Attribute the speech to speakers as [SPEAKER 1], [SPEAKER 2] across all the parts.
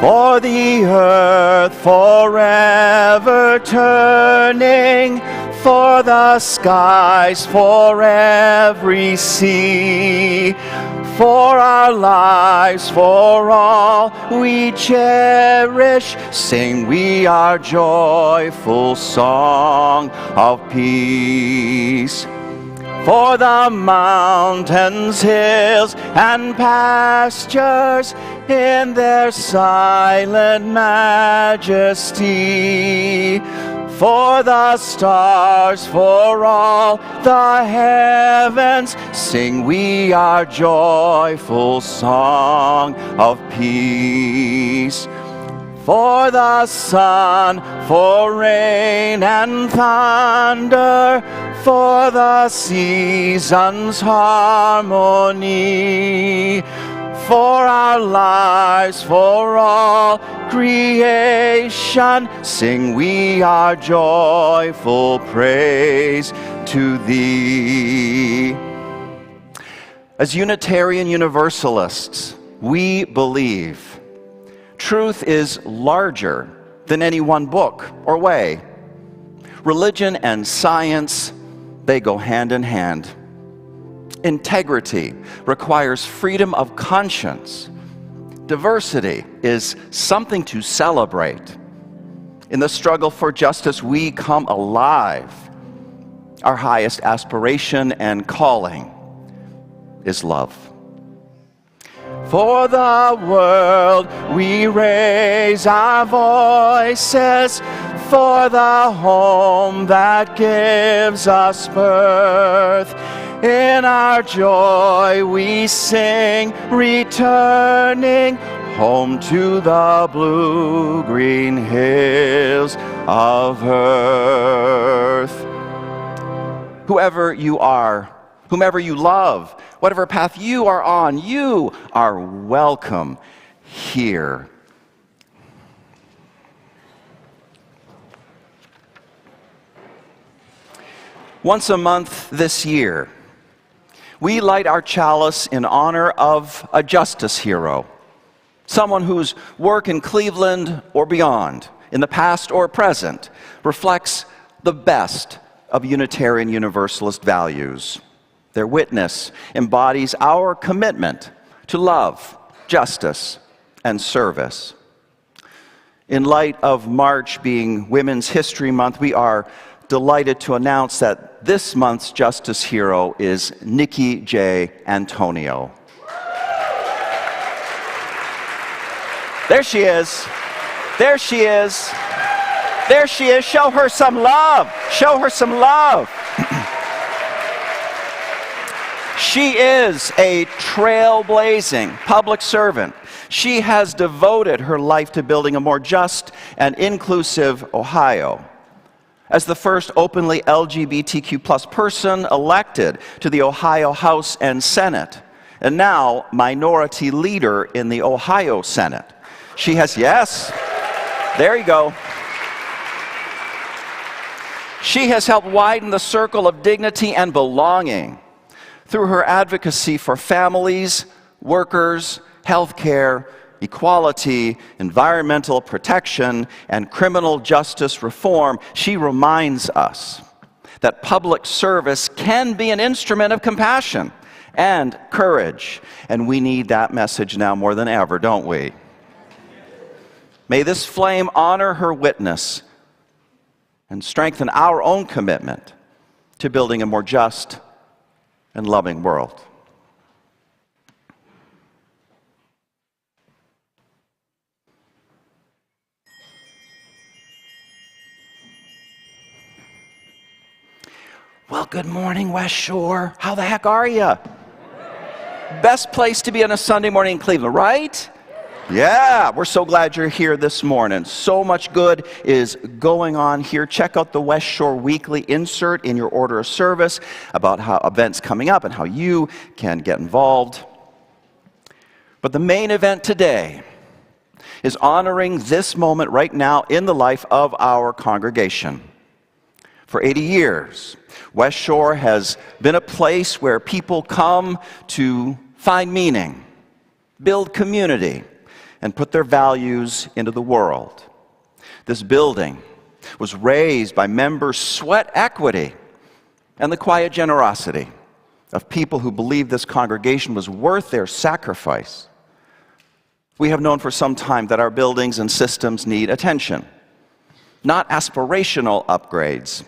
[SPEAKER 1] For the earth forever turning, for the skies, for every sea, for our lives, for all we cherish, sing we our joyful song of peace. For the mountains, hills, and pastures in their silent majesty, for the stars, for all the heavens, sing we our joyful song of peace. For the sun, for rain and thunder, for the seasons' harmony, for our lives, for all creation, sing we our joyful praise to Thee. As Unitarian Universalists, we believe truth is larger than any one book or way. Religion and science, they go hand in hand. Integrity requires freedom of conscience. Diversity is something to celebrate. In the struggle for justice, we come alive. Our highest aspiration and calling is love. For the world we raise our voices, for the home that gives us birth. In our joy we sing, returning home to the blue-green hills of earth. Whoever you are, whomever you love, whatever path you are on, you are welcome here. Once a month this year, we light our chalice in honor of a justice hero, someone whose work in Cleveland or beyond, in the past or present, reflects the best of Unitarian Universalist values. Their witness embodies our commitment to love, justice, and service. In light of March being Women's History Month, we are delighted to announce that this month's Justice Hero is Nikki J. Antonio. There she is. There she is. There she is. Show her some love. Show her some love. She is a trailblazing public servant. She has devoted her life to building a more just and inclusive Ohio. As the first openly LGBTQ plus person elected to the Ohio House and Senate, and now minority leader in the Ohio Senate. She has, yes, there you go. She has helped widen the circle of dignity and belonging through her advocacy for families, workers, healthcare, equality, environmental protection, and criminal justice reform. She reminds us that public service can be an instrument of compassion and courage, and we need that message now more than ever, don't we? May this flame honor her witness and strengthen our own commitment to building a more just and loving world. Well, good morning, West Shore. How the heck are you? Best place to be on a Sunday morning in Cleveland, right? Yeah, we're so glad you're here this morning. So much good is going on here. Check out the West Shore Weekly insert in your order of service about how events coming up and how you can get involved. But the main event today is honoring this moment right now in the life of our congregation. For 80 years, West Shore has been a place where people come to find meaning, build community, and put their values into the world. This building was raised by members' sweat equity and the quiet generosity of people who believed this congregation was worth their sacrifice. We have known for some time that our buildings and systems need attention, not aspirational upgrades,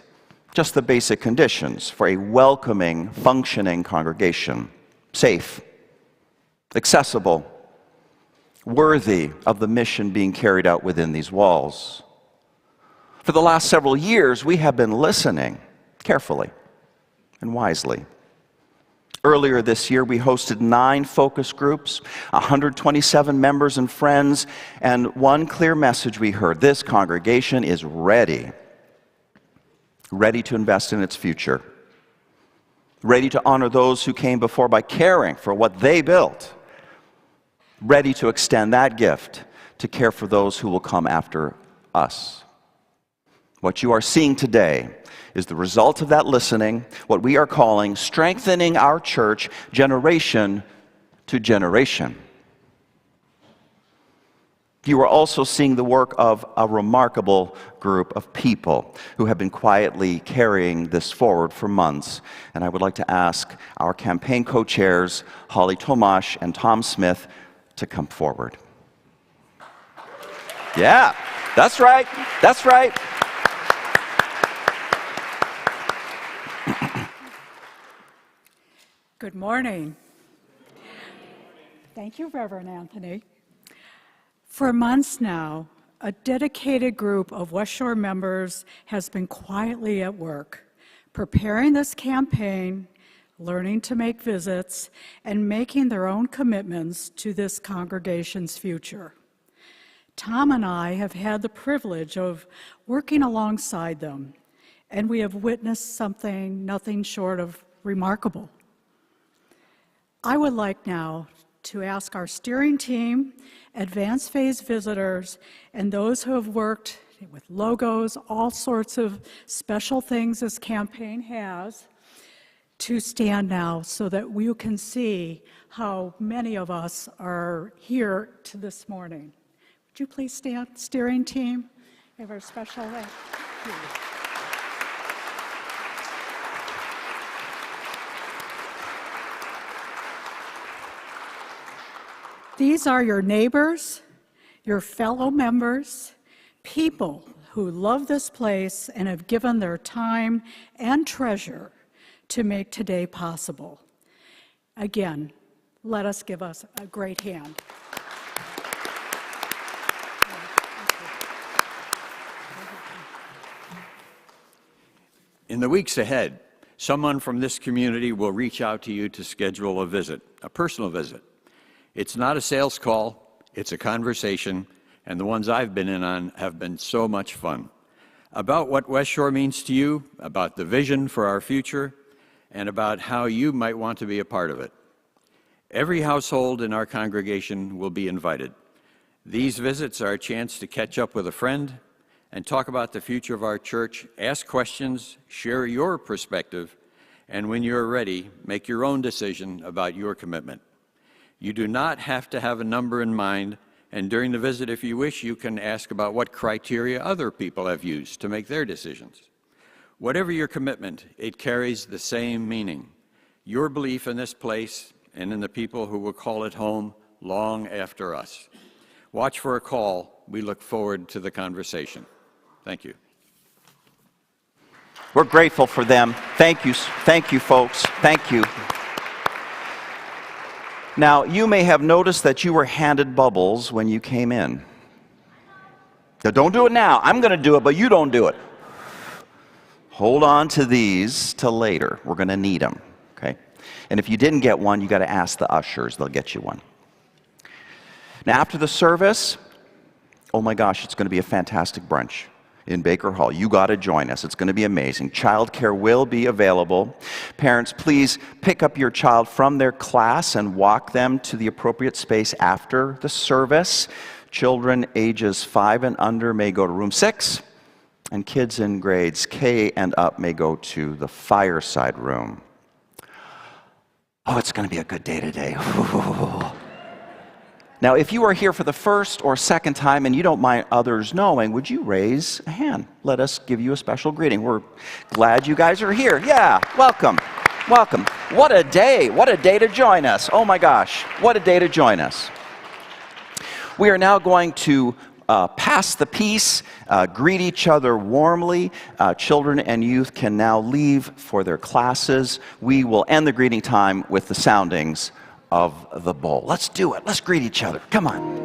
[SPEAKER 1] just the basic conditions for a welcoming, functioning congregation, safe, accessible, worthy of the mission being carried out within these walls. For the last several years, we have been listening carefully and wisely. Earlier this year, we hosted 9 focus groups, 127 members and friends, and one clear message we heard: this congregation is ready to invest in its future, ready to honor those who came before by caring for what they built, ready to extend that gift to care for those who will come after us. What you are seeing today is the result of that listening, what we are calling strengthening our church generation to generation. You are also seeing the work of a remarkable group of people who have been quietly carrying this forward for months. And I would like to ask our campaign co-chairs, Holly Tomash and Tom Smith, to come forward. Yeah, that's right. That's right.
[SPEAKER 2] Good morning. Thank you, Reverend Anthony. For months now, a dedicated group of West Shore members has been quietly at work, preparing this campaign, learning to make visits, and making their own commitments to this congregation's future. Tom and I have had the privilege of working alongside them, and we have witnessed something nothing short of remarkable. I would like now to ask our steering team, advanced phase visitors, and those who have worked with logos, all sorts of special things this campaign has, to stand now so that we can see how many of us are here to this morning. Would you please stand, steering team? We have our special thank you. These are your neighbors, your fellow members, people who love this place and have given their time and treasure to make today possible. Again, let us give us a great hand.
[SPEAKER 3] In the weeks ahead, someone from this community will reach out to you to schedule a visit, a personal visit. It's not a sales call, it's a conversation, and the ones I've been in on have been so much fun. About what West Shore means to you, about the vision for our future, and about how you might want to be a part of it. Every household in our congregation will be invited. These visits are a chance to catch up with a friend and talk about the future of our church, ask questions, share your perspective, and when you're ready, make your own decision about your commitment. You do not have to have a number in mind, and during the visit, if you wish, you can ask about what criteria other people have used to make their decisions. Whatever your commitment, it carries the same meaning. Your belief in this place and in the people who will call it home long after us. Watch for a call. We look forward to the conversation. Thank you.
[SPEAKER 1] We're grateful for them. Thank you, folks. Thank you. Now, you may have noticed that you were handed bubbles when you came in. Now, don't do it now. I'm going to do it, but you don't do it. Hold on to these till later. We're going to need them, okay? And if you didn't get one, you got to ask the ushers. They'll get you one. Now, after the service, oh my gosh, it's going to be a fantastic brunch in Baker Hall. You got to join us. It's going to be amazing. Childcare will be available. Parents, please pick up your child from their class and walk them to the appropriate space after the service. Children ages 5 and under may go to room 6, and kids in grades K and up may go to the fireside room. Oh, it's going to be a good day today. Now, if you are here for the first or second time and you don't mind others knowing, would you raise a hand? Let us give you a special greeting. We're glad you guys are here. Yeah, welcome. Welcome. What a day. What a day to join us. Oh my gosh, what a day to join us. We are now going to pass the peace, greet each other warmly. Children and youth can now leave for their classes. We will end the greeting time with the soundings of the bowl. Let's do it. Let's greet each other. Come on.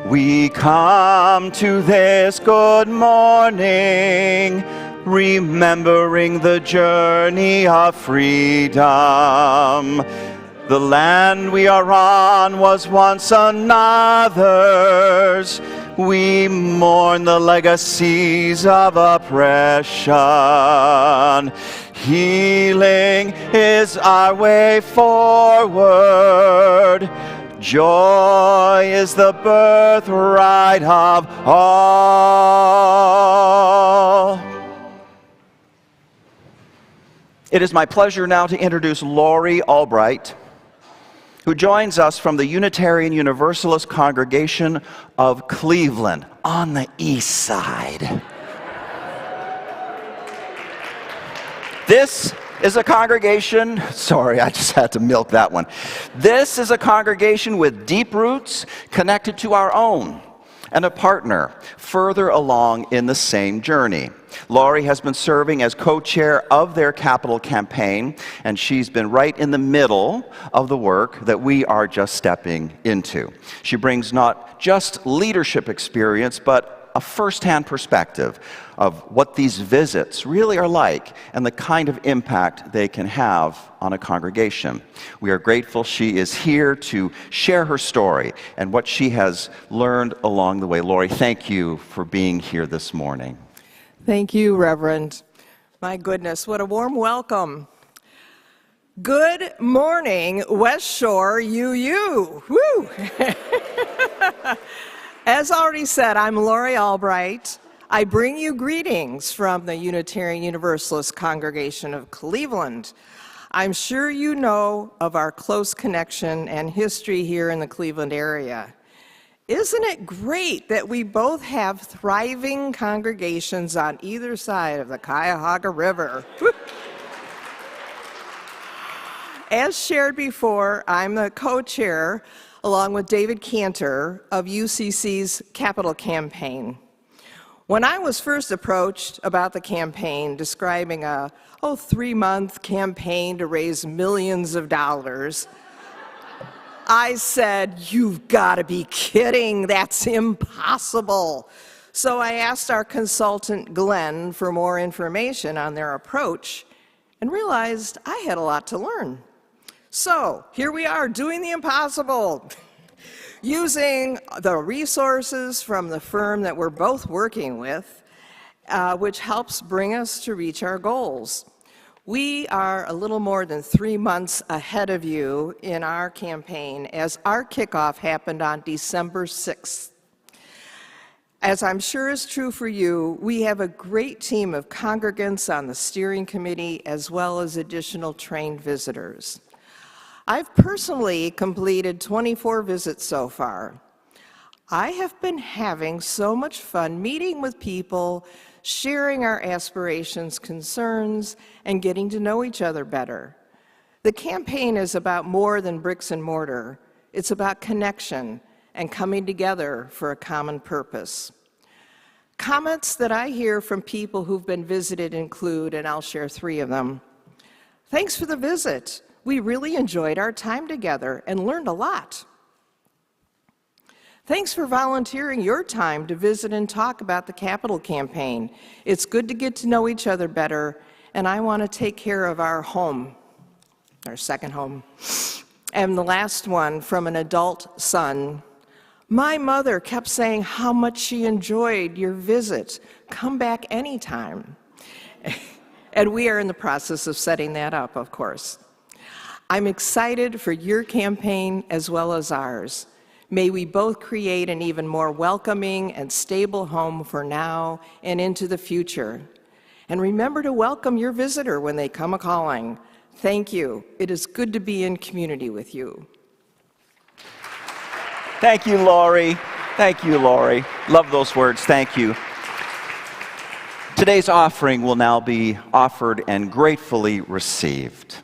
[SPEAKER 1] We come to this good morning, remembering the journey of freedom. The land we are on was once another's. We mourn the legacies of oppression. Healing is our way forward. Joy is the birthright of all. It is my pleasure now to introduce Lori Albright, who joins us from the Unitarian Universalist Congregation of Cleveland on the east side. This is a congregation, sorry, I just had to milk that one. This is a congregation with deep roots connected to our own and a partner further along in the same journey. Lori has been serving as co-chair of their capital campaign, and she's been right in the middle of the work that we are just stepping into. She brings not just leadership experience, but a first-hand perspective of what these visits really are like and the kind of impact they can have on a congregation. We are grateful she is here to share her story and what she has learned along the way. Lori, thank you for being here this morning.
[SPEAKER 4] Thank you, Reverend. My goodness, what a warm welcome. Good morning, West Shore UU. Woo! As already said, I'm Lori Albright. I bring you greetings from the Unitarian Universalist Congregation of Cleveland. I'm sure you know of our close connection and history here in the Cleveland area. Isn't it great that we both have thriving congregations on either side of the Cuyahoga River? As shared before, I'm the co-chair, along with David Cantor, of UCC's Capital Campaign. When I was first approached about the campaign, describing a 3-month campaign to raise millions of dollars, I said, "You've got to be kidding, that's impossible." So I asked our consultant, Glenn, for more information on their approach and realized I had a lot to learn. So here we are doing the impossible, using the resources from the firm that we're both working with, which helps bring us to reach our goals. We are a little more than 3 months ahead of you in our campaign, as our kickoff happened on December 6th. As I'm sure is true for you, we have a great team of congregants on the steering committee, as well as additional trained visitors. I've personally completed 24 visits so far. I have been having so much fun meeting with people, sharing our aspirations, concerns, and getting to know each other better. The campaign is about more than bricks and mortar. It's about connection and coming together for a common purpose. Comments that I hear from people who've been visited include, and I'll share 3 of them. "Thanks for the visit. We really enjoyed our time together and learned a lot." "Thanks for volunteering your time to visit and talk about the Capital Campaign. It's good to get to know each other better, and I want to take care of our home," our second home. And the last one from an adult son. "My mother kept saying how much she enjoyed your visit. Come back anytime." And we are in the process of setting that up, of course. I'm excited for your campaign as well as ours. May we both create an even more welcoming and stable home for now and into the future. And remember to welcome your visitor when they come a-calling. Thank you. It is good to be in community with you.
[SPEAKER 1] Thank you, Lori. Thank you, Lori. Love those words. Thank you. Today's offering will now be offered and gratefully received.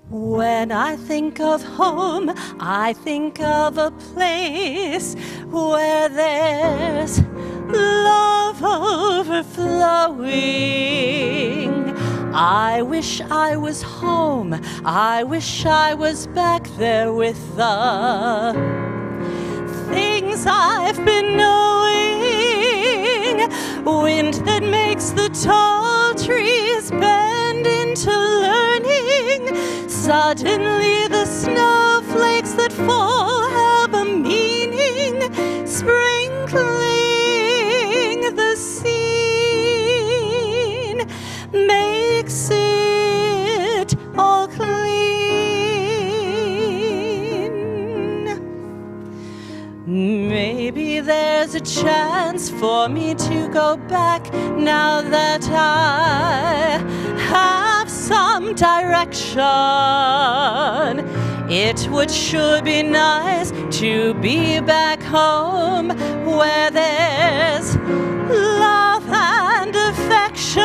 [SPEAKER 5] When I think of home, I think of a place where there's love overflowing. I wish I was home. I wish I was back there with the things I've been knowing. Wind that makes the tall trees bend into learning. Suddenly the snowflakes that fall have a meaning, sprinkling the scene makes it all clean. Maybe there's a chance for me to go back now that I have some direction. It would sure be nice to be back home where there's love and affection.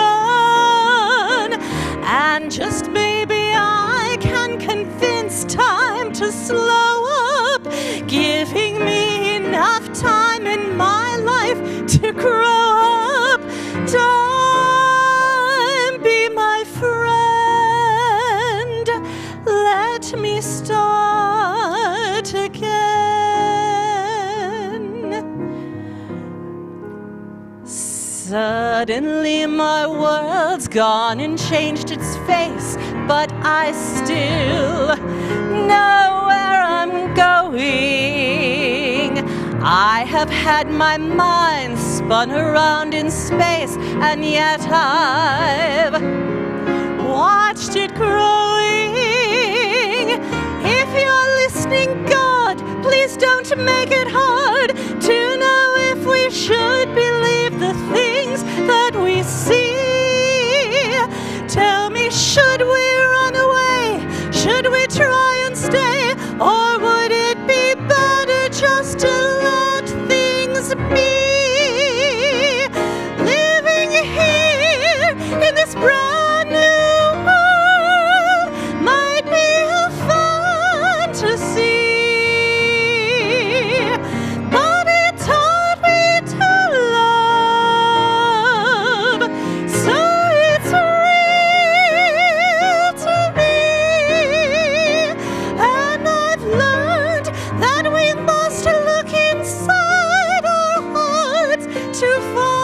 [SPEAKER 5] And just maybe I can convince time to slow up, giving me enough time in my life to grow up. Time, be my friend. Let me start again. Suddenly my world's gone and changed its face, but I still know where I'm going. I have had my mind spun around in space, and yet I've watched it growing. If you're listening, God, please don't make it hard to know if we should believe the things that we see. Tell me, should we run away? Should we try and stay? Or would it be better just to let things be? Living here in this brand new world might be a fantasy, but it taught me to love, so it's real to me. And I've learned that we must look inside our hearts to find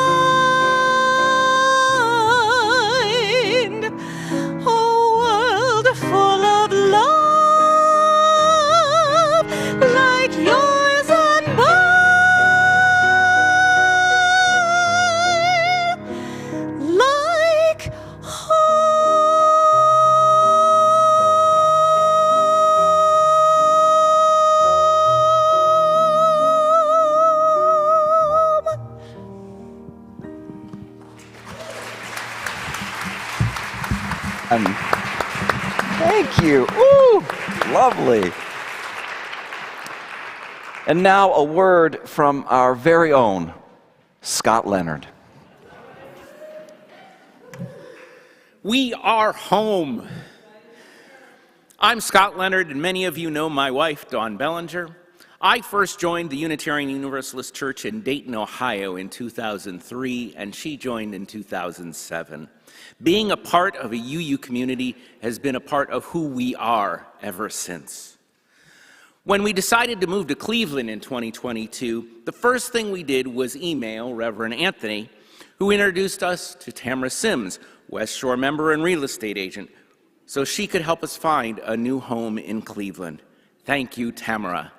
[SPEAKER 5] a world full of love like yours and mine, like home.
[SPEAKER 1] Thank you. Ooh, lovely. And now a word from our very own Scott Leonard.
[SPEAKER 6] We are home. I'm Scott Leonard, and many of you know my wife, Dawn Bellinger. I first joined the Unitarian Universalist Church in Dayton, Ohio in 2003, and she joined in 2007. Being a part of a UU community has been a part of who we are ever since. When we decided to move to Cleveland in 2022, the first thing we did was email Reverend Anthony, who introduced us to Tamara Sims, West Shore member and real estate agent, so she could help us find a new home in Cleveland. Thank you, Tamara.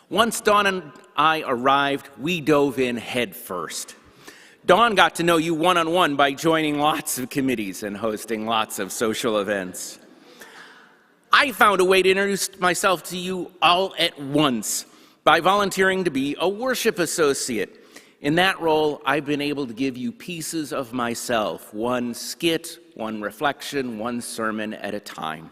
[SPEAKER 6] Once Dawn and I arrived, we dove in head first. Dawn got to know you one-on-one by joining lots of committees and hosting lots of social events. I found a way to introduce myself to you all at once by volunteering to be a worship associate. In that role, I've been able to give you pieces of myself, one skit, one reflection, one sermon at a time.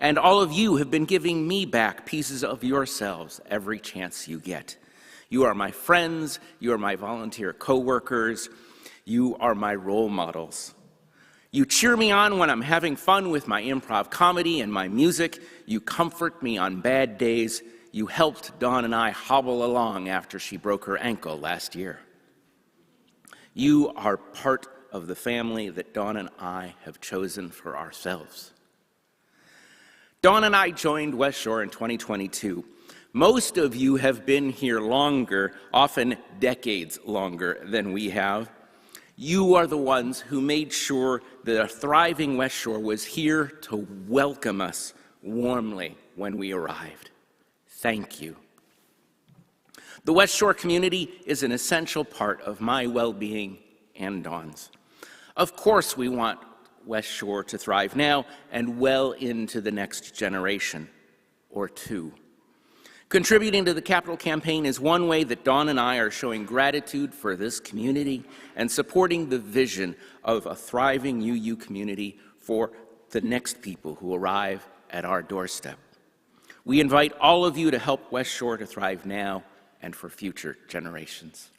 [SPEAKER 6] And all of you have been giving me back pieces of yourselves every chance you get. You are my friends, you are my volunteer co-workers, you are my role models. You cheer me on when I'm having fun with my improv comedy and my music. You comfort me on bad days. You helped Dawn and I hobble along after she broke her ankle last year. You are part of the family that Dawn and I have chosen for ourselves. Dawn and I joined West Shore in 2022. Most of you have been here longer, often decades longer than we have. You are the ones who made sure that a thriving West Shore was here to welcome us warmly when we arrived. Thank you. The West Shore community is an essential part of my well-being and Dawn's. Of course, we want West Shore to thrive now and well into the next generation or two. Contributing to the capital campaign is one way that Dawn and I are showing gratitude for this community and supporting the vision of a thriving UU community for the next people who arrive at our doorstep. We invite all of you to help West Shore to thrive now and for future generations.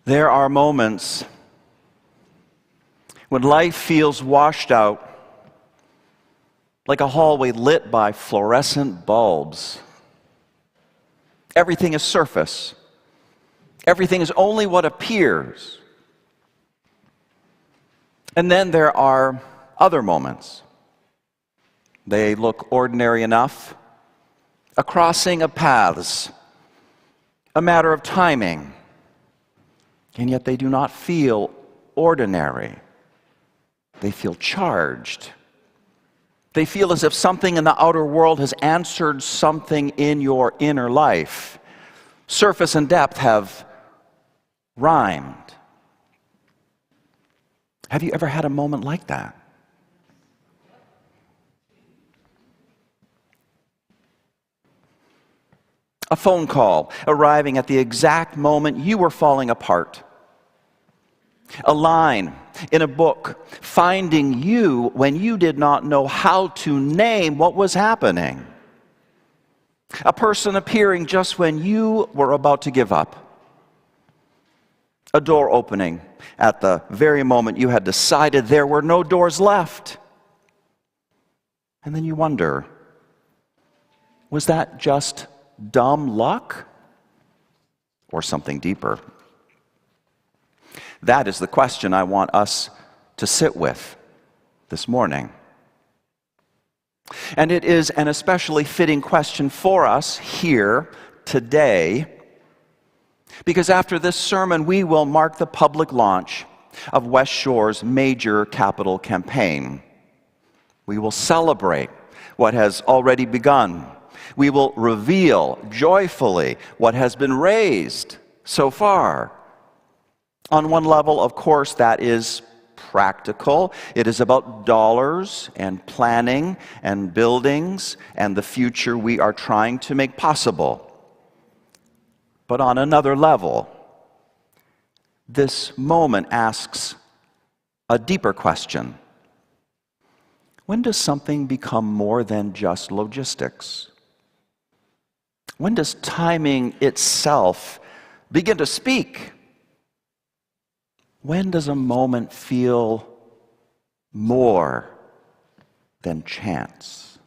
[SPEAKER 1] There are moments when life feels washed out, like a hallway lit by fluorescent bulbs. Everything is surface. Everything is only what appears. And then there are other moments. They look ordinary enough. A crossing of paths, a matter of timing, and yet they do not feel ordinary. They feel charged. They feel as if something in the outer world has answered something in your inner life. Surface and depth have rhymed. Have you ever had a moment like that? A phone call arriving at the exact moment you were falling apart. A line in a book finding you when you did not know how to name what was happening. A person appearing just when you were about to give up. A door opening at the very moment you had decided there were no doors left. And then you wonder, was that just dumb luck or something deeper? That is the question I want us to sit with this morning. And it is an especially fitting question for us here today, because after this sermon, we will mark the public launch of West Shore's major capital campaign. We will celebrate what has already begun. We will reveal joyfully what has been raised so far. On one level, of course, that is practical. It is about dollars and planning and buildings and the future we are trying to make possible. But on another level, this moment asks a deeper question. When does something become more than just logistics? When does timing itself begin to speak? When does a moment feel more than chance?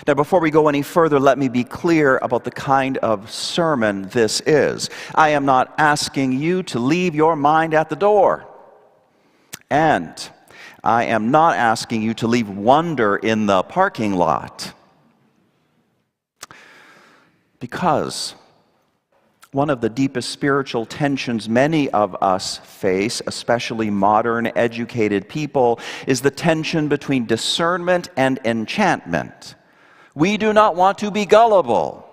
[SPEAKER 1] Now, before we go any further, let me be clear about the kind of sermon this is. I am not asking you to leave your mind at the door. And I am not asking you to leave wonder in the parking lot. Because one of the deepest spiritual tensions many of us face, especially modern educated people, is the tension between discernment and enchantment. We do not want to be gullible.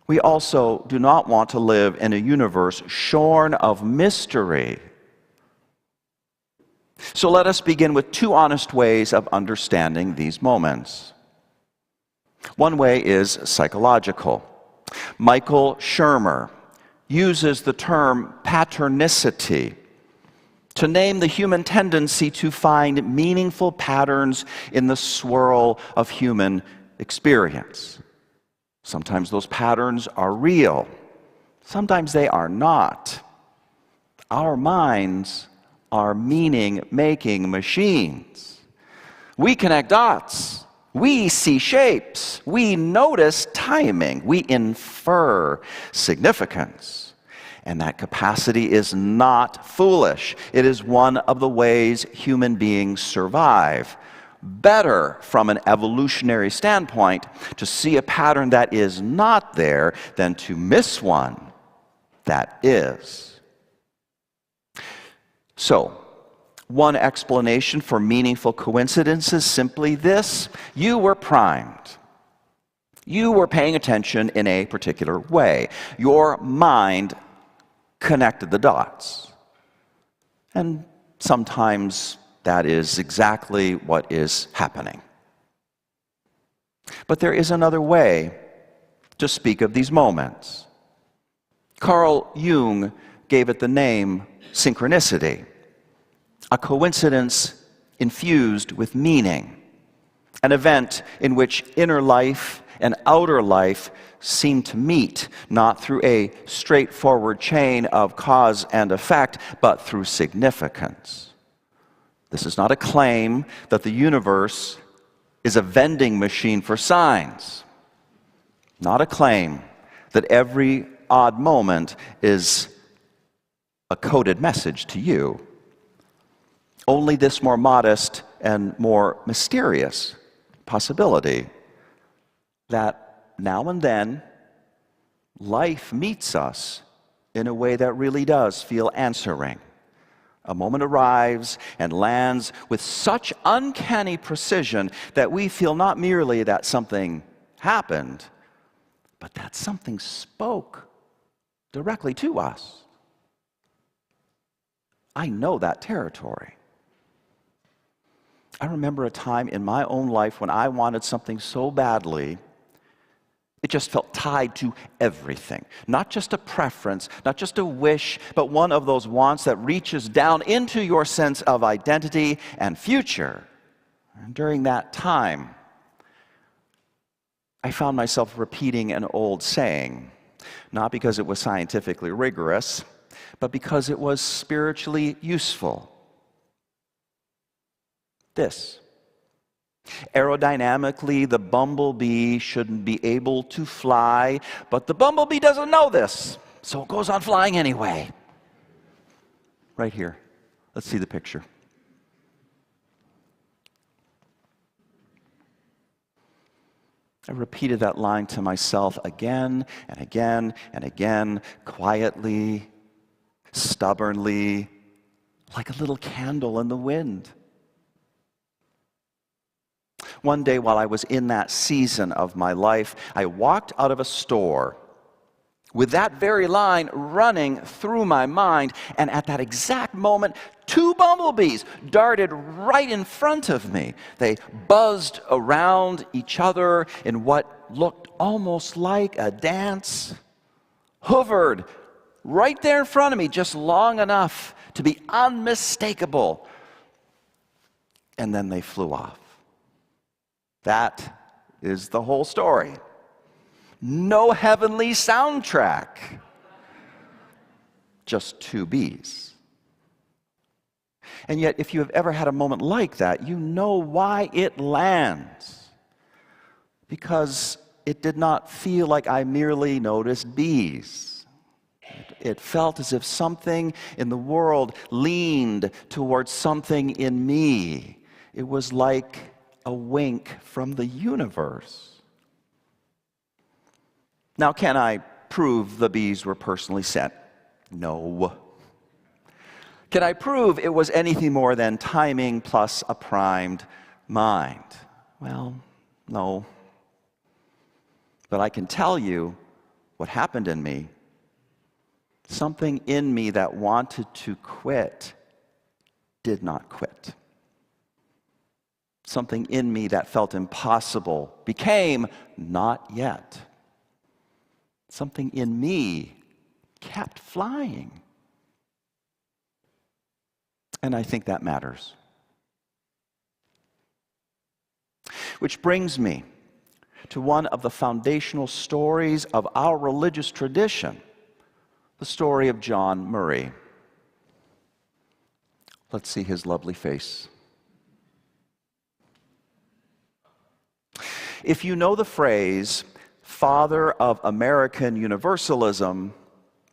[SPEAKER 1] We also do not want to live in a universe shorn of mystery. So let us begin with two honest ways of understanding these moments. One way is psychological. Michael Shermer uses the term patternicity to name the human tendency to find meaningful patterns in the swirl of human experience. Sometimes those patterns are real. Sometimes they are not. Our minds are meaning-making machines. We connect dots. We see shapes. We notice timing. We infer significance. And that capacity is not foolish. It is one of the ways human beings survive. Better from an evolutionary standpoint to see a pattern that is not there than to miss one that is. So, one explanation for meaningful coincidence is simply this: you were primed. You were paying attention in a particular way. Your mind connected the dots. And sometimes that is exactly what is happening. But there is another way to speak of these moments. Carl Jung gave it the name synchronicity. A coincidence infused with meaning, an event in which inner life and outer life seem to meet, not through a straightforward chain of cause and effect, but through significance. This is not a claim that the universe is a vending machine for signs. Not a claim that every odd moment is a coded message to you. Only this more modest and more mysterious possibility that now and then life meets us in a way that really does feel answering. A moment arrives and lands with such uncanny precision that we feel not merely that something happened, but that something spoke directly to us. I know that territory. I remember a time in my own life when I wanted something so badly, it just felt tied to everything. Not just a preference, not just a wish, but one of those wants that reaches down into your sense of identity and future. And during that time, I found myself repeating an old saying, not because it was scientifically rigorous, but because it was spiritually useful. This: aerodynamically, the bumblebee shouldn't be able to fly, but the bumblebee doesn't know this, so it goes on flying anyway. Right here. Let's see the picture. I repeated that line to myself again and again and again, quietly, stubbornly, like a little candle in the wind. One day while I was in that season of my life, I walked out of a store with that very line running through my mind, and at that exact moment, 2 bumblebees darted right in front of me. They buzzed around each other in what looked almost like a dance, hovered right there in front of me just long enough to be unmistakable, and then they flew off. That is the whole story. No heavenly soundtrack. Just 2 bees. And yet, if you have ever had a moment like that, you know why it lands. Because it did not feel like I merely noticed bees. It felt as if something in the world leaned towards something in me. It was like a wink from the universe. Now, can I prove the bees were personally sent? No. Can I prove it was anything more than timing plus a primed mind? Well, no. But I can tell you what happened in me. Something in me that wanted to quit did not quit. Something in me that felt impossible became not yet. Something in me kept flying. And I think that matters. Which brings me to one of the foundational stories of our religious tradition, the story of John Murray. Let's see his lovely face. If you know the phrase, father of American universalism,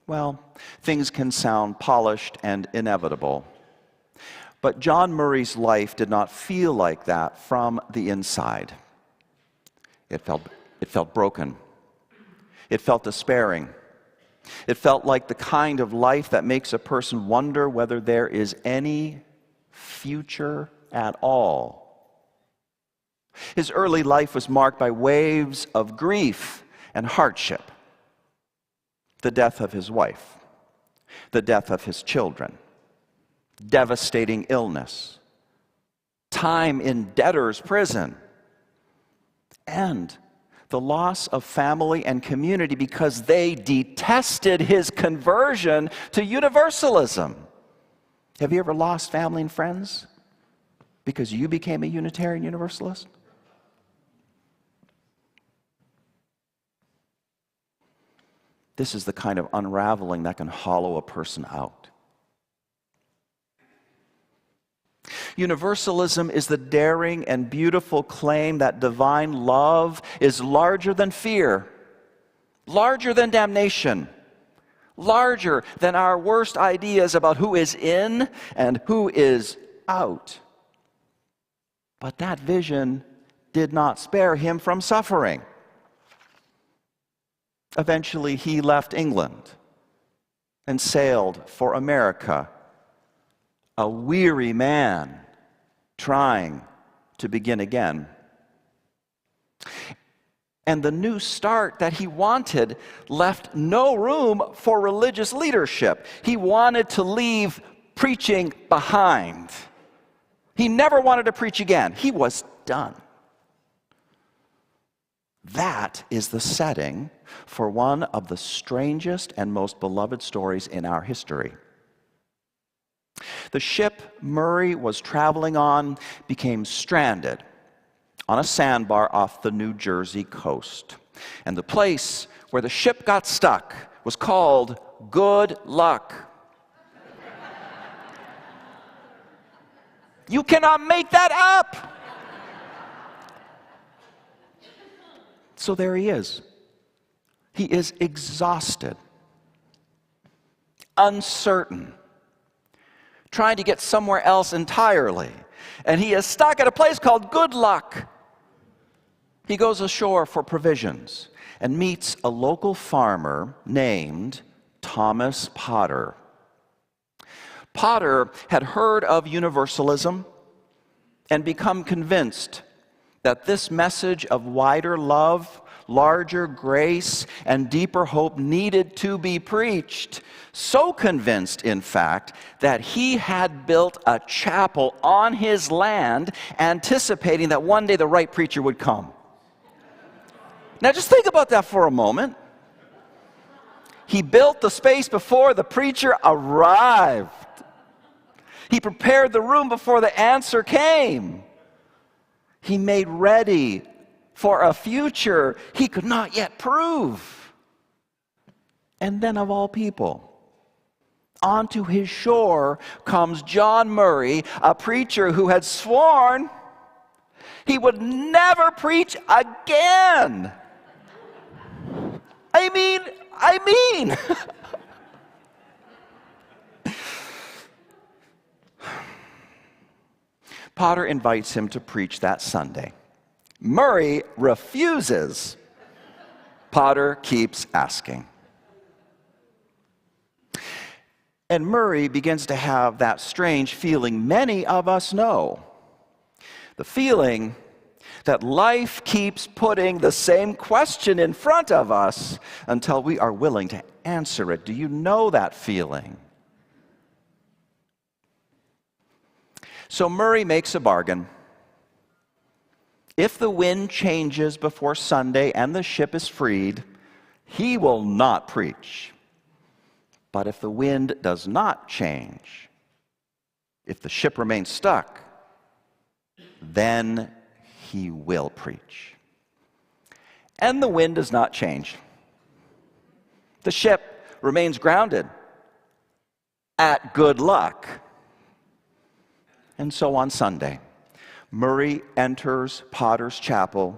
[SPEAKER 1] well, things can sound polished and inevitable. But John Murray's life did not feel like that from the inside. It felt broken. It felt despairing. It felt like the kind of life that makes a person wonder whether there is any future at all. His early life was marked by waves of grief and hardship. The death of his wife, the death of his children, devastating illness, time in debtor's prison, and the loss of family and community because they detested his conversion to universalism. Have you ever lost family and friends because you became a Unitarian Universalist? This is the kind of unraveling that can hollow a person out. Universalism is the daring and beautiful claim that divine love is larger than fear, larger than damnation, larger than our worst ideas about who is in and who is out. But that vision did not spare him from suffering. Eventually, he left England and sailed for America, a weary man trying to begin again. And the new start that he wanted left no room for religious leadership. He wanted to leave preaching behind. He never wanted to preach again. He was done. That is the setting for one of the strangest and most beloved stories in our history. The ship Murray was traveling on became stranded on a sandbar off the New Jersey coast. And the place where the ship got stuck was called Good Luck. You cannot make that up! So there he is. He is exhausted, uncertain, trying to get somewhere else entirely. And he is stuck at a place called Good Luck. He goes ashore for provisions and meets a local farmer named Thomas Potter. Potter had heard of universalism and become convinced that this message of wider love, larger grace, and deeper hope needed to be preached. So convinced, in fact, that he had built a chapel on his land, anticipating that one day the right preacher would come. Now just think about that for a moment. He built the space before the preacher arrived. He prepared the room before the answer came. He made ready for a future he could not yet prove. And then, of all people, onto his shore comes John Murray, a preacher who had sworn he would never preach again. I mean. Potter invites him to preach that Sunday. Murray refuses. Potter keeps asking. And Murray begins to have that strange feeling many of us know. The feeling that life keeps putting the same question in front of us until we are willing to answer it. Do you know that feeling? So Murray makes a bargain. If the wind changes before Sunday and the ship is freed, he will not preach. But if the wind does not change, if the ship remains stuck, then he will preach. And the wind does not change. The ship remains grounded at Good Luck. And so on Sunday, Murray enters Potter's chapel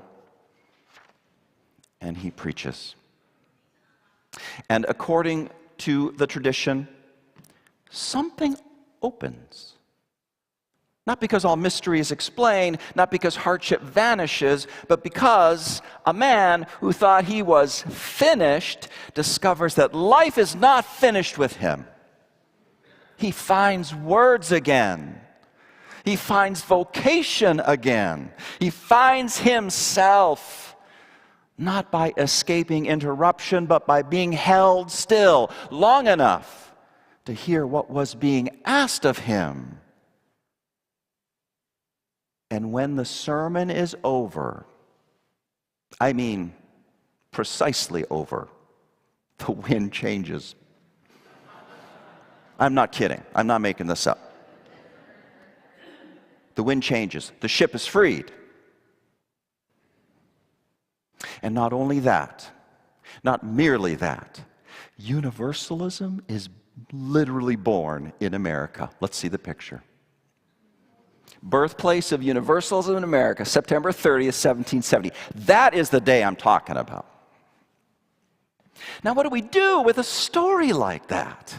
[SPEAKER 1] and he preaches. And according to the tradition, something opens. Not because all mystery is explained, not because hardship vanishes, but because a man who thought he was finished discovers that life is not finished with him. He finds words again. He finds vocation again. He finds himself, not by escaping interruption, but by being held still long enough to hear what was being asked of him. And when the sermon is over, I mean precisely over, the wind changes. I'm not kidding. I'm not making this up. The wind changes. The ship is freed. And not only that, not merely that, Universalism is literally born in America. Let's see the picture. Birthplace of Universalism in America, September 30th, 1770. That is the day I'm talking about. Now, what do we do with a story like that?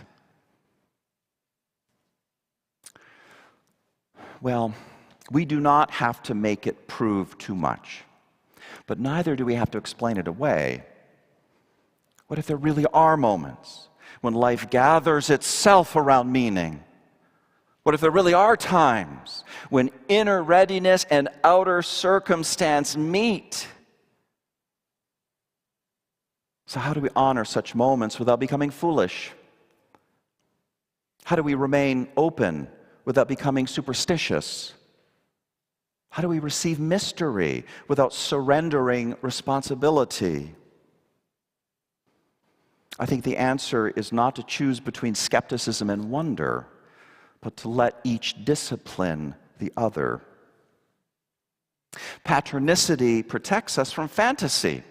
[SPEAKER 1] Well, we do not have to make it prove too much, but neither do we have to explain it away. What if there really are moments when life gathers itself around meaning? What if there really are times when inner readiness and outer circumstance meet? So how do we honor such moments without becoming foolish? How do we remain open without becoming superstitious? How do we receive mystery without surrendering responsibility? I think the answer is not to choose between skepticism and wonder, but to let each discipline the other. Patronicity protects us from fantasy.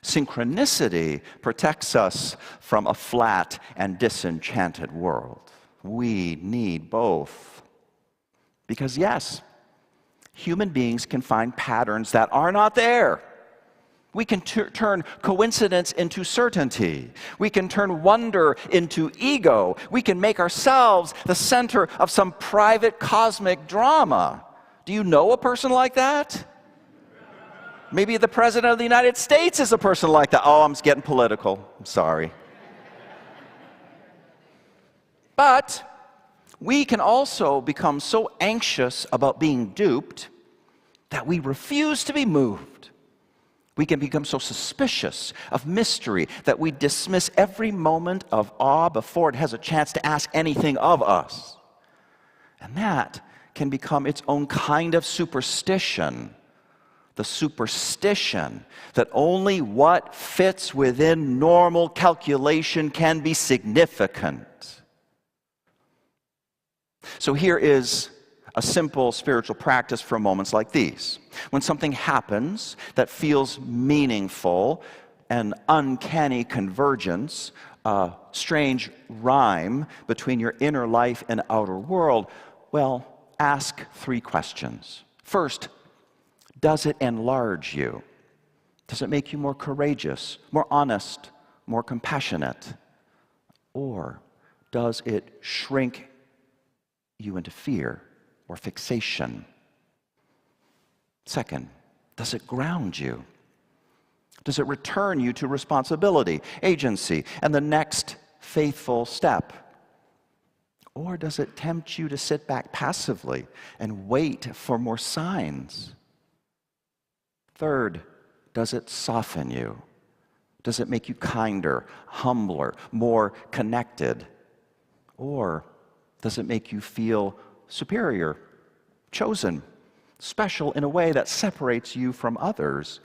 [SPEAKER 1] Synchronicity protects us from a flat and disenchanted world. We need both. Because yes, human beings can find patterns that are not there. We can turn coincidence into certainty. We can turn wonder into ego. We can make ourselves the center of some private cosmic drama. Do you know a person like that? Maybe the President of the United States is a person like that. Oh, I'm getting political. I'm sorry. But we can also become so anxious about being duped that we refuse to be moved. We can become so suspicious of mystery that we dismiss every moment of awe before it has a chance to ask anything of us. And that can become its own kind of superstition. The superstition that only what fits within normal calculation can be significant. So here is a simple spiritual practice for moments like these. When something happens that feels meaningful, an uncanny convergence, a strange rhyme between your inner life and outer world, well, ask 3 questions. First, does it enlarge you? Does it make you more courageous, more honest, more compassionate? Or does it shrink you into fear or fixation? Second, does it ground you? Does it return you to responsibility, agency, and the next faithful step? Or does it tempt you to sit back passively and wait for more signs? Third, does it soften you? Does it make you kinder, humbler, more connected? Or does it make you feel superior, chosen, special in a way that separates you from others?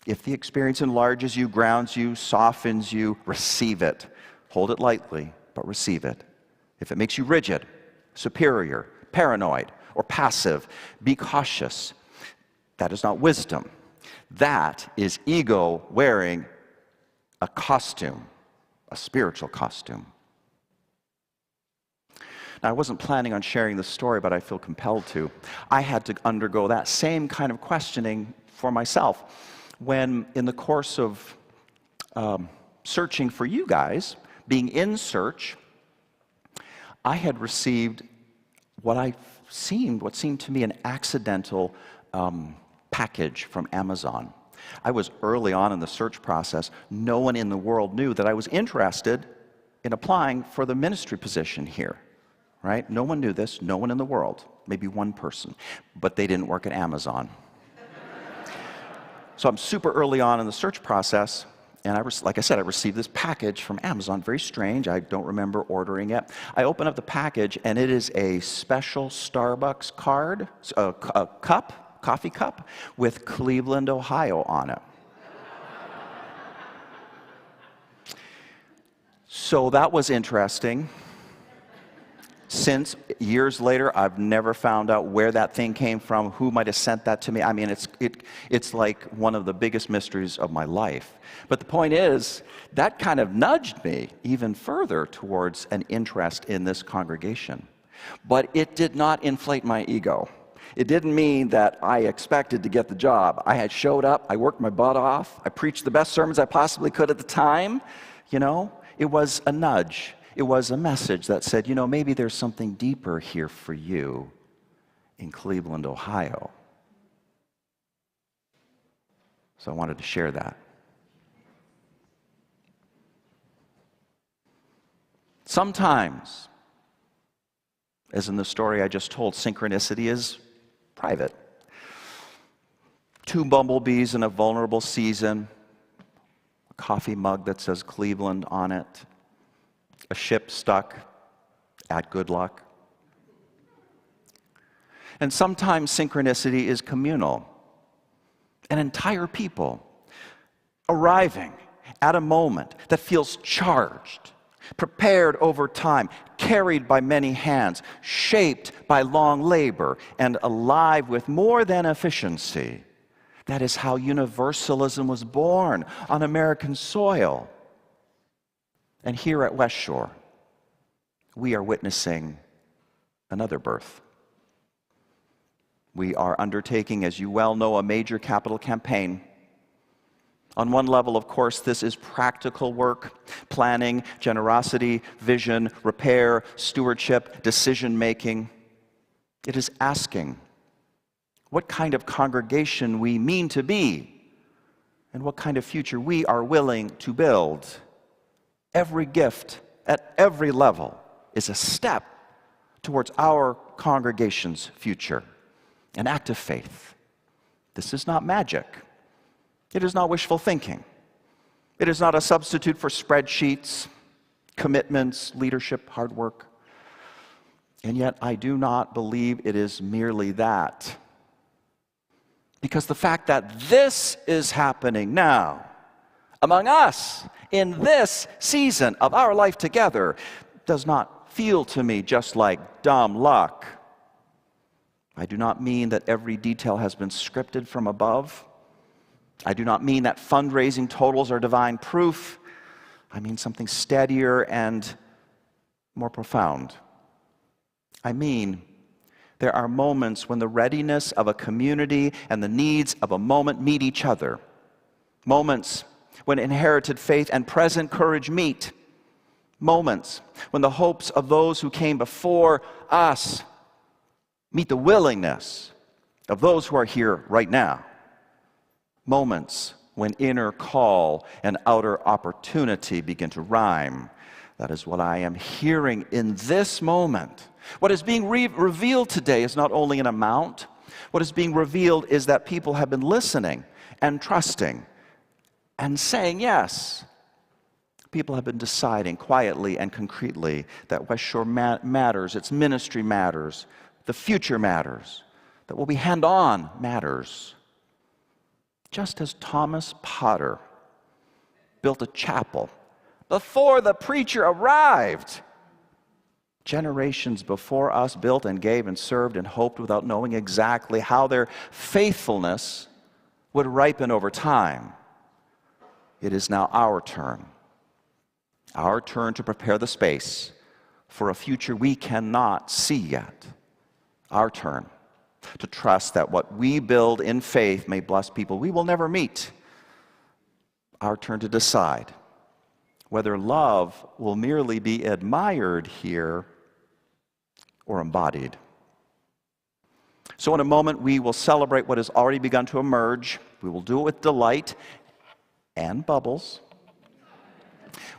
[SPEAKER 1] If the experience enlarges you, grounds you, softens you, receive it. Hold it lightly, but receive it. If it makes you rigid, superior, paranoid, or passive, be cautious. That is not wisdom. That is ego wearing a costume, a spiritual costume. Now, I wasn't planning on sharing this story, but I feel compelled to. I had to undergo that same kind of questioning for myself when, in the course of searching for you guys, being in search, I had received what seemed to me an accidental package from Amazon. I was early on in the search process. No one in the world knew that I was interested in applying for the ministry position here. Right? No one knew this, no one in the world, maybe one person, but they didn't work at Amazon. So I'm super early on in the search process, and like I said, I received this package from Amazon, very strange, I don't remember ordering it. I open up the package, and it is a special Starbucks card, a coffee cup, with Cleveland, Ohio on it. So that was interesting. Since years later, I've never found out where that thing came from, who might have sent that to me. I mean, it's like one of the biggest mysteries of my life. But the point is, that kind of nudged me even further towards an interest in this congregation. But it did not inflate my ego. It didn't mean that I expected to get the job. I had showed up, I worked my butt off, I preached the best sermons I possibly could at the time. You know, it was a nudge. It was a message that said, you know, maybe there's something deeper here for you in Cleveland, Ohio. So I wanted to share that. Sometimes, as in the story I just told, synchronicity is private. 2 bumblebees in a vulnerable season, a coffee mug that says Cleveland on it, a ship stuck at good luck. And sometimes synchronicity is communal. An entire people arriving at a moment that feels charged, prepared over time, carried by many hands, shaped by long labor, and alive with more than efficiency. That is how universalism was born on American soil. And here at West Shore, we are witnessing another birth. We are undertaking, as you well know, a major capital campaign. On one level, of course, this is practical work, planning, generosity, vision, repair, stewardship, decision-making. It is asking what kind of congregation we mean to be and what kind of future we are willing to build. Every gift at every level is a step towards our congregation's future, an act of faith. This is not magic. It is not wishful thinking. It is not a substitute for spreadsheets, commitments, leadership, hard work. And yet I do not believe it is merely that. Because the fact that this is happening now, among us, in this season of our life together, does not feel to me just like dumb luck. I do not mean that every detail has been scripted from above. I do not mean that fundraising totals are divine proof. I mean something steadier and more profound. I mean, there are moments when the readiness of a community and the needs of a moment meet each other. Moments when inherited faith and present courage meet. Moments when the hopes of those who came before us meet the willingness of those who are here right now. Moments when inner call and outer opportunity begin to rhyme. That is what I am hearing in this moment. What is being revealed today is not only an amount. What is being revealed is that people have been listening and trusting and saying yes. People have been deciding quietly and concretely that West Shore matters, its ministry matters, the future matters, that what we hand on matters. Just as Thomas Potter built a chapel before the preacher arrived, generations before us built and gave and served and hoped without knowing exactly how their faithfulness would ripen over time. It is now our turn to prepare the space for a future we cannot see yet. Our turn to trust that what we build in faith may bless people we will never meet. Our turn to decide whether love will merely be admired here or embodied. So in a moment, we will celebrate what has already begun to emerge. We will do it with delight and bubbles.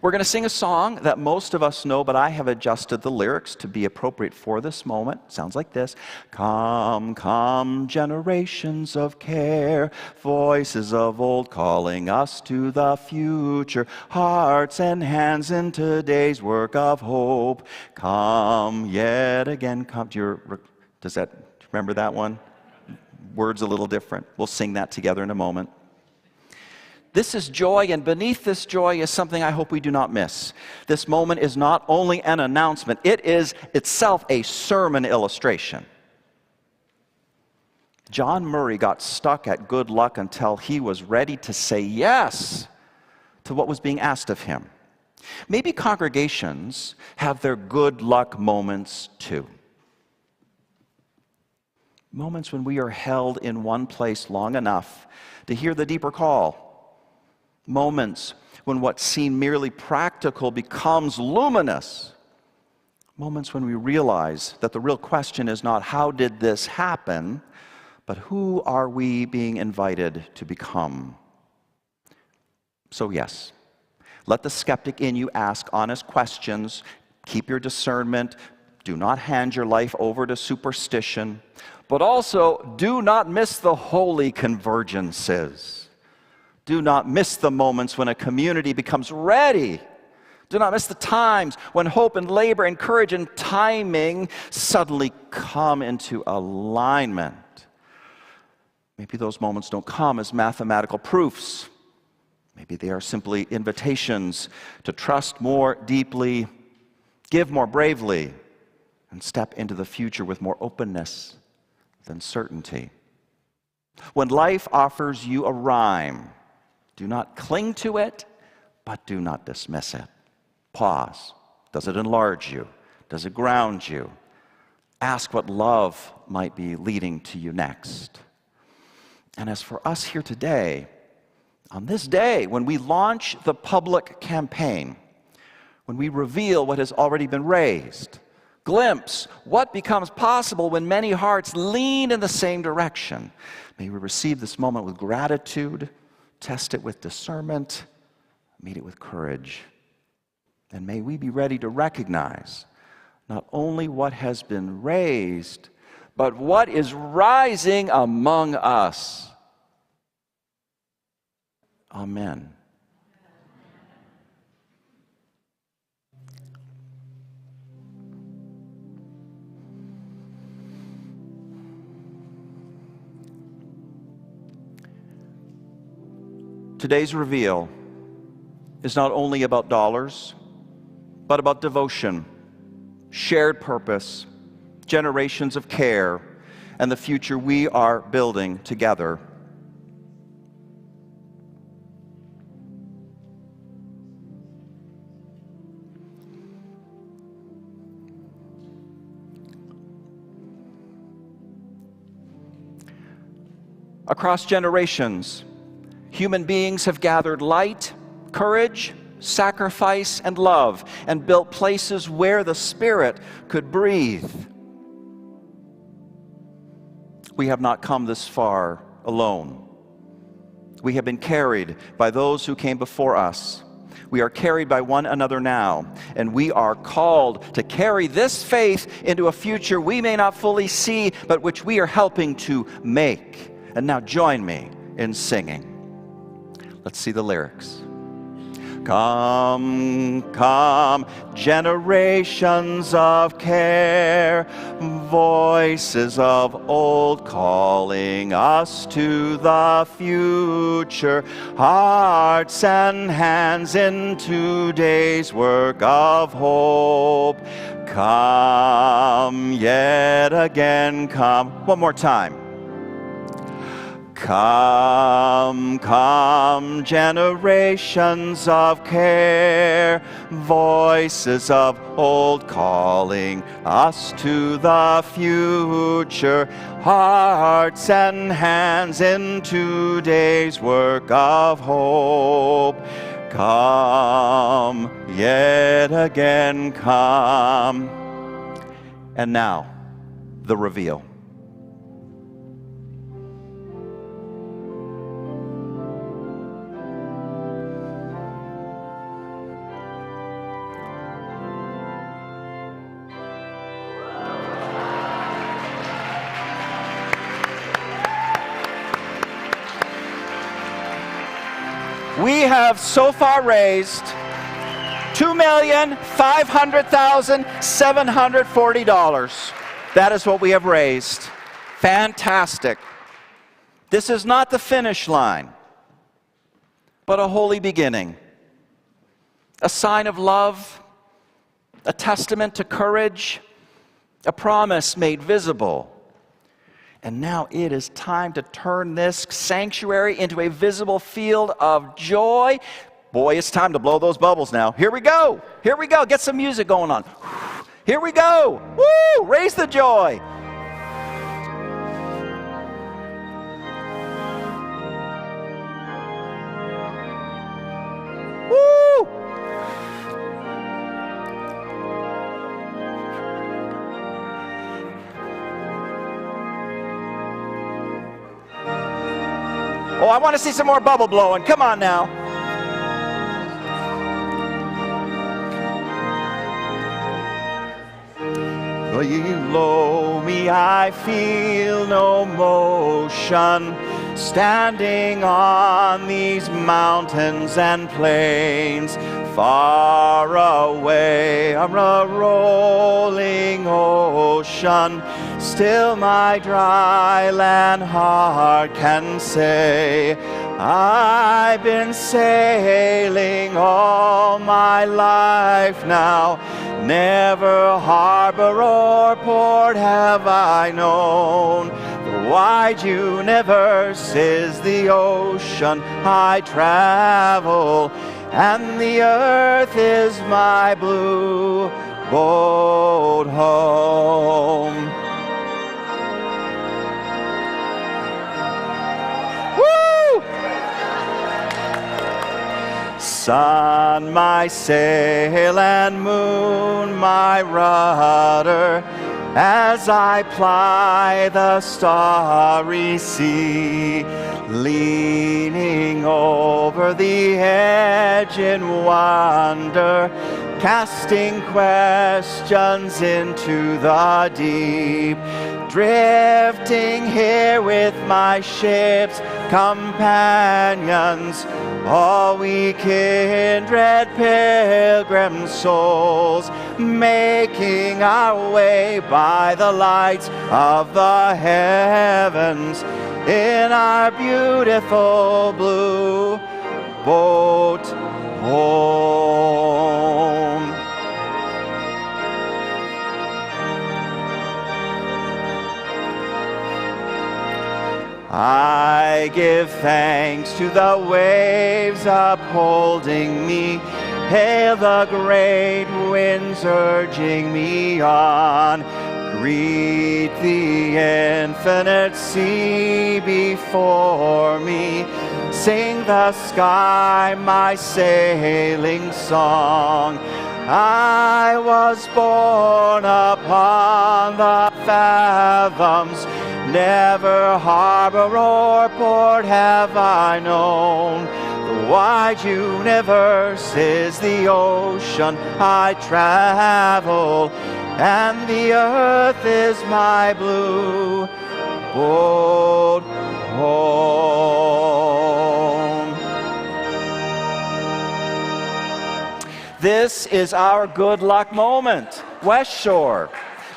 [SPEAKER 1] We're going to sing a song that most of us know, but I have adjusted the lyrics to be appropriate for this moment. Sounds like this. Come, come, generations of care, voices of old calling us to the future, hearts and hands in today's work of hope. Come yet again, come. Does that, remember that one? Words a little different. We'll sing that together in a moment. This is joy, and beneath this joy is something I hope we do not miss. This moment is not only an announcement, it is itself a sermon illustration. John Murray got stuck at good luck until he was ready to say yes to what was being asked of him. Maybe congregations have their good luck moments too. Moments when we are held in one place long enough to hear the deeper call. Moments when what seemed merely practical becomes luminous. Moments when we realize that the real question is not how did this happen, but who are we being invited to become? So yes, let the skeptic in you ask honest questions, keep your discernment, do not hand your life over to superstition, but also do not miss the holy convergences. Do not miss the moments when a community becomes ready. Do not miss the times when hope and labor and courage and timing suddenly come into alignment. Maybe those moments don't come as mathematical proofs. Maybe they are simply invitations to trust more deeply, give more bravely, and step into the future with more openness than certainty. When life offers you a rhyme, do not cling to it, but do not dismiss it. Pause. Does it enlarge you? Does it ground you? Ask what love might be leading to you next. And as for us here today, on this day, when we launch the public campaign, when we reveal what has already been raised, glimpse what becomes possible when many hearts lean in the same direction, may we receive this moment with gratitude, test it with discernment, meet it with courage. And may we be ready to recognize not only what has been raised, but what is rising among us. Amen. Today's reveal is not only about dollars, but about devotion, shared purpose, generations of care, and the future we are building together. Across generations, human beings have gathered light, courage, sacrifice, and love, and built places where the Spirit could breathe. We have not come this far alone. We have been carried by those who came before us. We are carried by one another now, and we are called to carry this faith into a future we may not fully see, but which we are helping to make. And now join me in singing. Let's see the lyrics. Come, come, generations of care, voices of old calling us to the future, hearts and hands in today's work of hope. Come, yet again come. One more time. Come, come, generations of care, voices of old calling us to the future, hearts and hands in today's work of hope. Come, yet again come. And now, the reveal. We have so far raised $2,500,740. That is what we have raised. Fantastic. This is not the finish line. but a holy beginning. A sign of love, a testament to courage, a promise made visible. And now it is time to turn this sanctuary into a visible field of joy. Boy, it's time to blow those bubbles now. Here we go. Here we go. Get some music going on. Here we go. Woo! Raise the joy. Woo! Oh, I want to see some more bubble blowing. Come on now. Below me I feel no motion, standing on these mountains and plains. Far away on a rolling ocean, still my dry land heart can say, I've been sailing all my life now. Never harbor or port have I known. The wide universe is the ocean I travel, and the earth is my blue boat home. Woo! Sun, my sail, and moon, my rudder, as I ply the starry sea, leaning over the edge in wonder, casting questions into the deep, drifting here with my ship's companions, all we kindred pilgrim souls, making our way by the lights of the heavens in our beautiful blue boat home. I give thanks to the waves upholding me, hail the great winds urging me on, greet the infinite sea before me, sing the sky my sailing song. I was born upon the fathoms, never harbor or port have I known. The wide universe is the ocean I travel, and the earth is my blue boat home. This is our good luck moment, West Shore.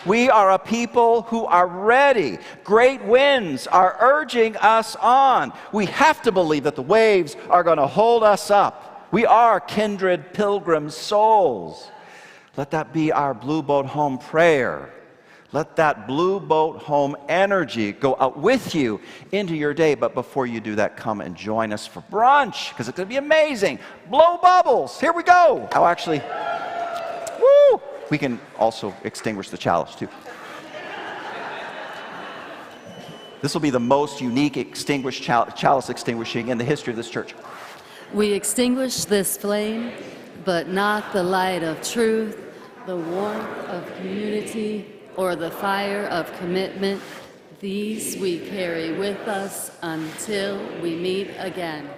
[SPEAKER 1] We are a people who are ready. Great winds are urging us on. We have to believe that the waves are going to hold us up. We are kindred pilgrim souls. Let that be our Blue Boat Home prayer. Let that Blue Boat Home energy go out with you into your day. But before you do that, come and join us for brunch, because it's going to be amazing. Blow bubbles. Here we go. Oh, actually, woo! We can also extinguish the chalice, too. This will be the most unique extinguished chalice extinguishing in the history of this church.
[SPEAKER 7] We extinguish this flame, but not the light of truth, the warmth of community, or the fire of commitment. These we carry with us until we meet again.